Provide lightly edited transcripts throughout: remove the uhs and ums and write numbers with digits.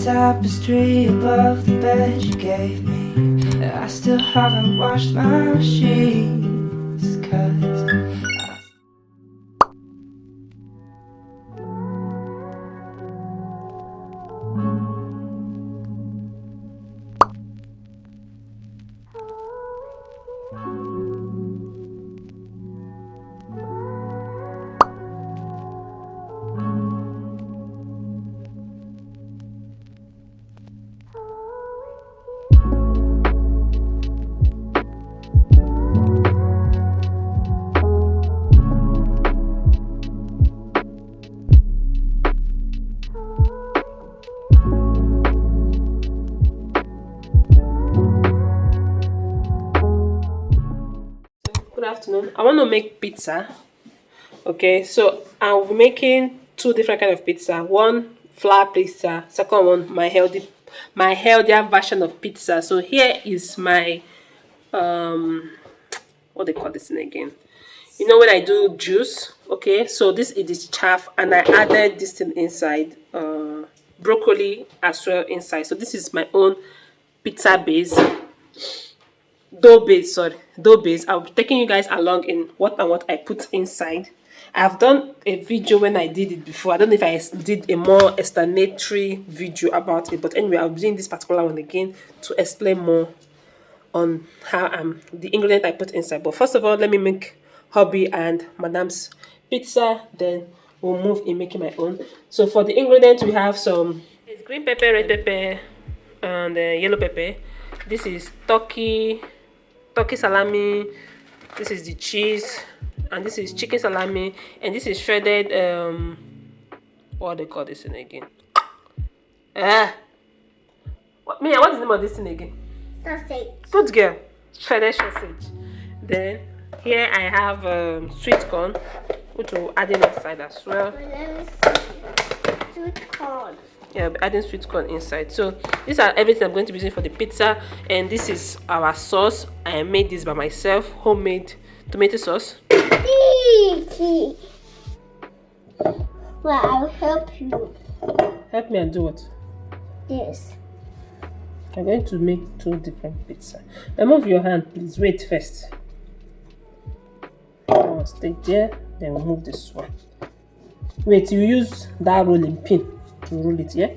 tapestry above the bed you gave me. I still haven't washed my sheets, 'cause Good afternoon. I want to make pizza. Okay, so I'll be making two different kind of pizza. One flour pizza, second one my healthier version of pizza. So here is my what they call this thing again. You know when I do juice, okay? So this is the chaff, and I added this thing inside, broccoli as well inside. So this is my own pizza base. Dough base. I'll be taking you guys along in what I put inside. I've done a video when I did it before. I don't know if I did a more explanatory video about it, but anyway, I'll be doing this particular one again to explain more on how the ingredient I put inside. But first of all, let me make hubby and madam's pizza, then we'll move in making my own. So for the ingredients, we have some green pepper, red pepper, and yellow pepper. This is turkey salami. This is the cheese, and this is chicken salami, and this is shredded what they call this thing again? What is the name of this thing again? Sausage. Good girl. Shredded sausage. Then here I have sweet corn, which will add in inside as well. Sweet corn. Yeah, I'll be adding sweet corn inside. So these are everything I'm going to be using for the pizza, and this is our sauce. I made this by myself, homemade tomato sauce. Well, I'll help you. Help me and do what? This. I'm going to make two different pizza. Remove your hand, please. Wait first. I'll stay there, then we'll move this one. Wait, you use that rolling pin to roll it, yeah?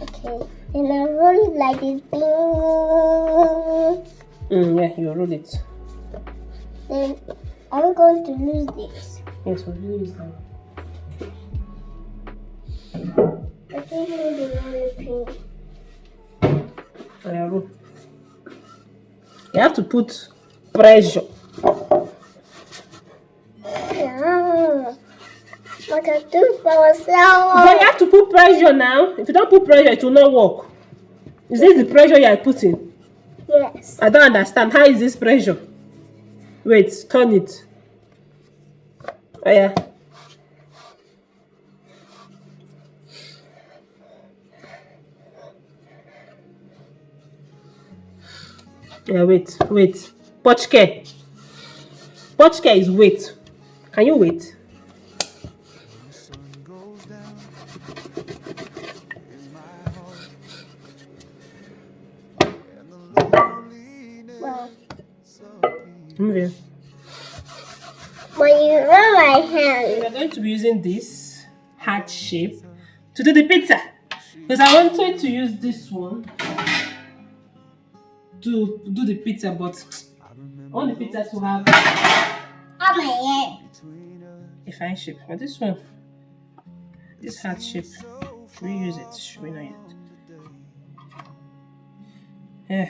Okay. And I roll it like this. Yeah, you roll it. Then I'm going to use this. Yes, we'll use that. I think I need the rolling pin. Roll. You have to put pressure. Yeah. I can do it by myself. But you have to put pressure now. If you don't put pressure, it will not work. Is this the pressure you are putting? Yes. I don't understand. How is this pressure? Wait, turn it. Oh yeah. Yeah, wait. Pochke is wait. Can you wait? Well, Move here. when you roll my hand. We are going to be using this heart shape to do the pizza, because I wanted to use this one to do the pizza, but I want the pizza to have On my hand. a fine shape. But this one, this heart shape, should we use it? Should we not use it?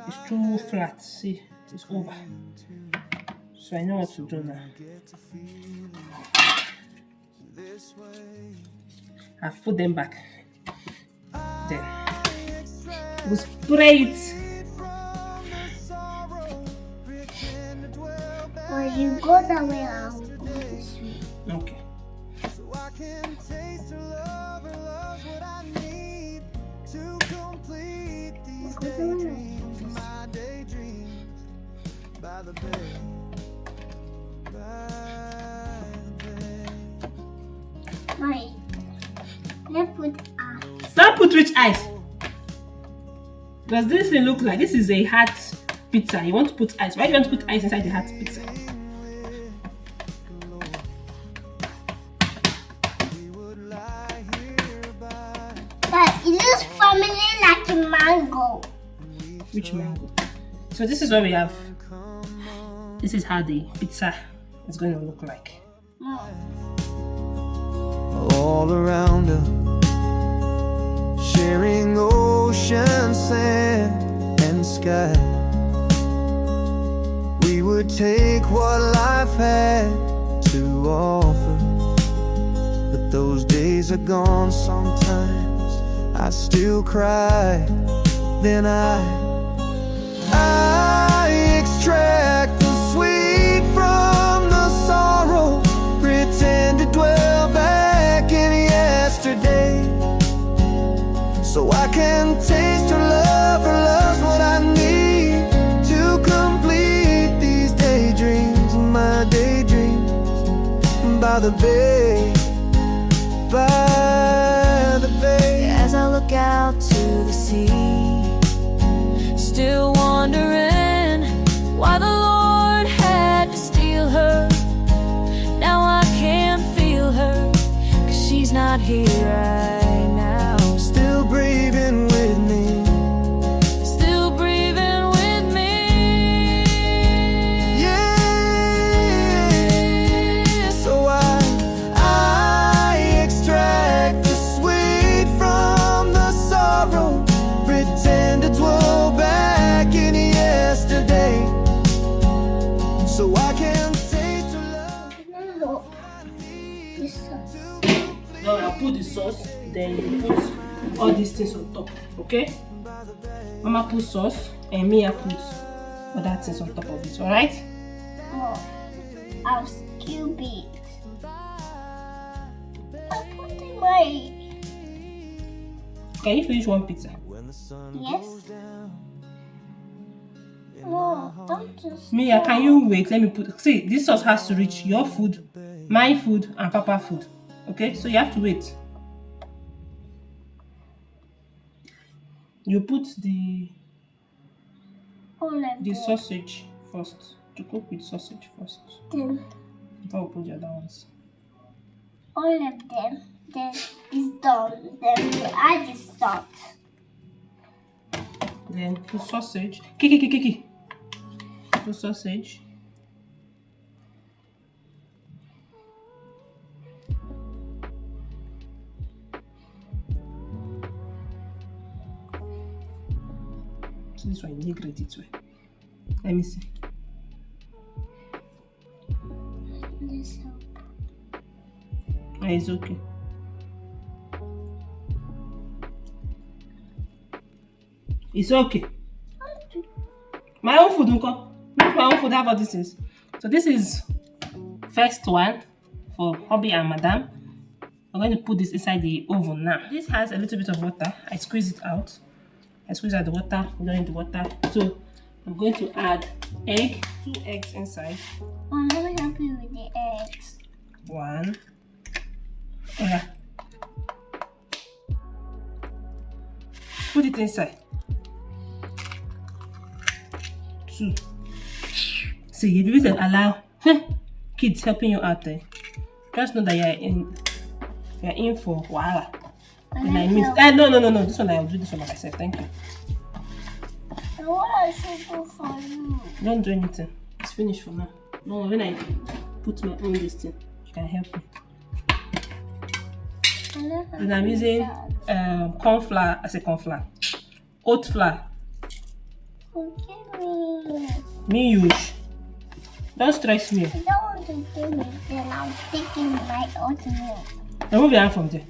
It's too flat. See, it's over. So I know what to do now. I've put them back. Then we'll spray it. When you go that way, I'll go this way. Okay. Right. Let's put put rich ice. Does this thing look like this is a heart pizza? You want to put ice. Why do you want to put ice inside the heart pizza? But it looks family like a mango. Which mango? So this is what we have. This is how the pizza is going to look like. All around us, sharing ocean, sand, and sky. We would take what life had to offer, but those days are gone. Sometimes I still cry. Then I extract the sweet from the sorrow, pretend to dwell back in yesterday, so I can taste her love. Her love's what I need to complete these daydreams, my daydreams by the bay, by the bay. As I look out to the sea, still wondering why the Lord had to steal her. Now I can't feel her, 'cause she's not here right now. Still breathing with me, still breathing with me. Yeah. So I extract the sweet from the sorrow, pretend to dwell back in yesterday, so I can taste your love. Now I'll put the sauce, then you put all these things on top, okay? Mama put sauce and me I put other things on top of it, alright? Oh, I'll scoop it. I'll put it my... Can you finish one pizza? Yes. No, don't just... Mia, can you wait? Let me put... See, this sauce has to reach your food, my food, and Papa food. Okay? So you have to wait. You put the sausage first. To cook with sausage first. Then Before we put the other ones. all of them, then it's done. Then we add the salt. Then put sausage. Kiki. Put sausage. So this one you grate it well. Let me see. This help. It's okay. It's okay. My own food, Uncle. Make my own food have all these things. So this is first one for hubby and madam. I'm going to put this inside the oven now. This has a little bit of water. I squeeze it out. I squeeze out the water. We don't need the water. So I'm going to add egg. 2 eggs inside. Let me help you with the eggs. 1. Oh yeah. Put it inside. 2. See, if you can allow kids helping you out there, just know that you're in for wahala. And I miss. No. This one I'll do this one by myself. Thank you. And what I should do for you? Don't do anything. It's finished for now. No, when I put my own this thing, you can help me. And I'm using corn flour. I say corn flour. Oat flour. Forgive me. Me use. Don't stress me. I don't want to give me, then I'm taking my oatmeal. Remove your hand from there.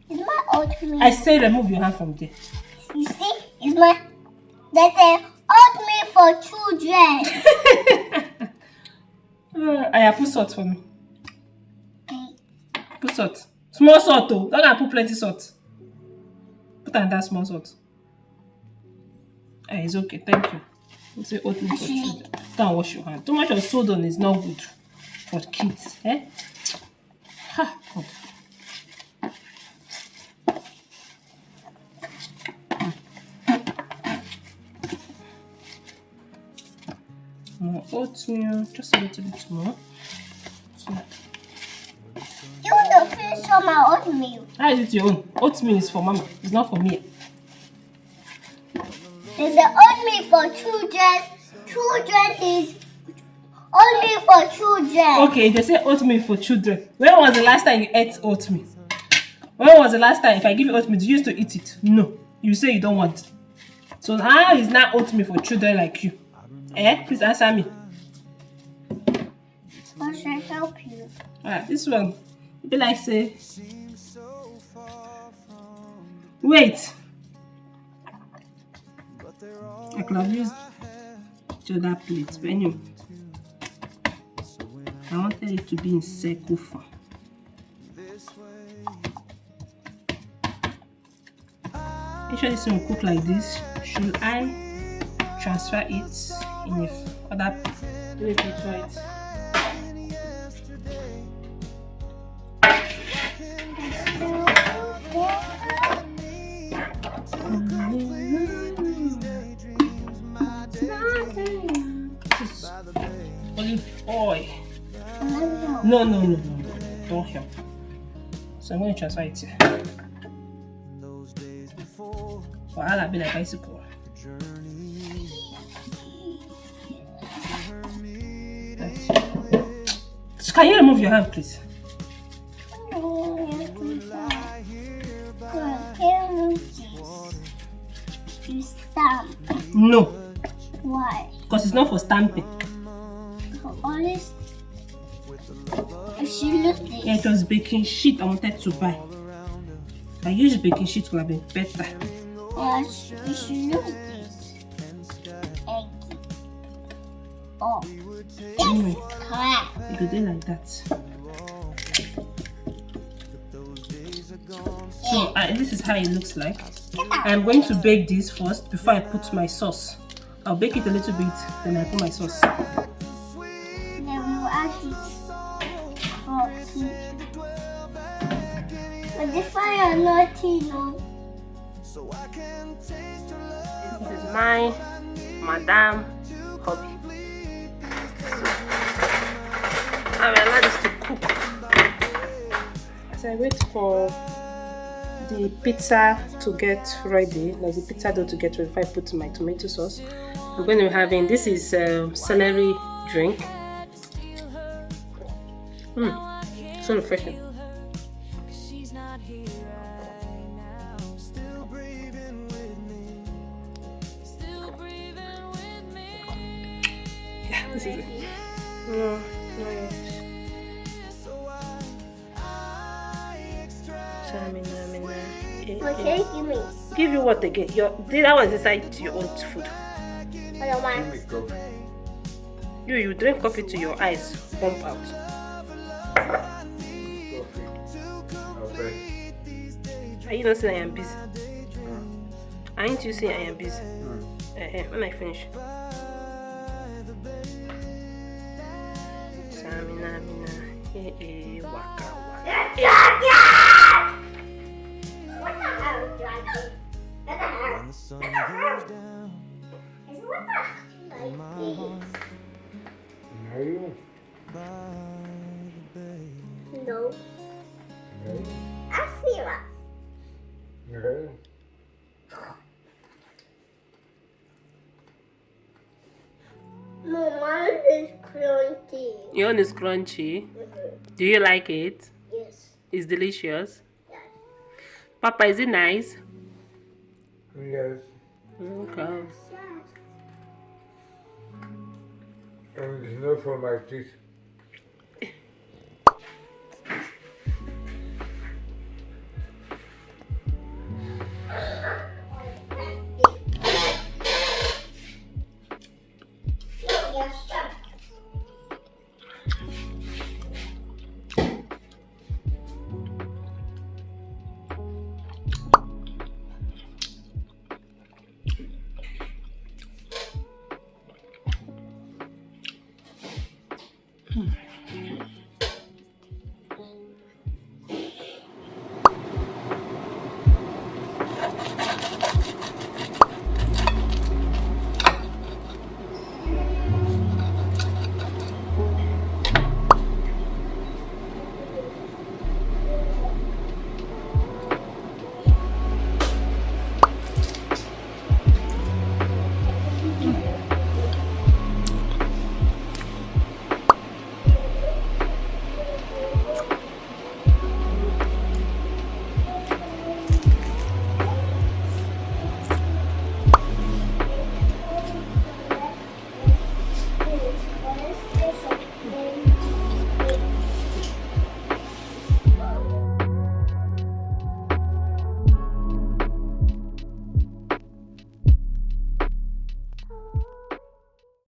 It's my oatmeal. I say remove your hand from there. You see, it's my... There's a oatmeal for children. I put salt for me. Okay. Put salt. Small salt though. Don't I put plenty salt. Put on that small salt. It's okay. Thank you. You say oatmeal for children. Go and wash your hand. Too much of soda is not good for kids. Eh? Ha. Oh. more oatmeal, just a little bit more. So, You want to finish on my oatmeal. how is it your own? Oatmeal is for mama, it's not for me. There's an oatmeal for children. Children is oatmeal for children. Okay, they say oatmeal for children. When was the last time you ate oatmeal? When was the last time, if I give you oatmeal, do you used to eat it? No. You say you don't want. So how is now oatmeal for children like you? Please answer me. How should I help you? Alright, this one. Be like say. Wait. I could have used the other plate, but anyway. I wanted it to be in circle form. Make sure this one will cook like this. Should I transfer it in other plate? Right. Olive oil. No. Don't help. So I'm going to transfer it here. I'll be like bicycle. Can you remove your hand, please? You stamp. No. Why? Because it's not for stamping. For honest, if she lose this. Yeah, it was baking sheet I wanted to buy. I used baking sheet could have been better. Well, you should lose this. Egg. Oh. Anyway, Correct. you could do it like that. So this is how it looks like. I'm going to bake this first before I put my sauce. I'll bake it a little bit, then I put my sauce. Then we'll add this coffee. But the fire not enough. This is my madam hobby. I will allow this to cook. As I wait for the pizza to get ready, like the pizza dough to get ready, if I put my tomato sauce, I'm going to be having, this is celery drink. So refreshing. Yeah, this is it. No. Okay, give me. Give you what again? That was inside your own food. I don't want. You drink coffee to your eyes pump out. Are you not saying I am busy? Aren't you saying I am busy? When I finish. Waka. What the hell, Dragon? What the hell? What the hell? No. I see that. Mine is crunchy. Your own is crunchy. Do you like it? Yes. It's delicious. Yes. Papa, is it nice? Yes. Okay. And it's not for my teeth.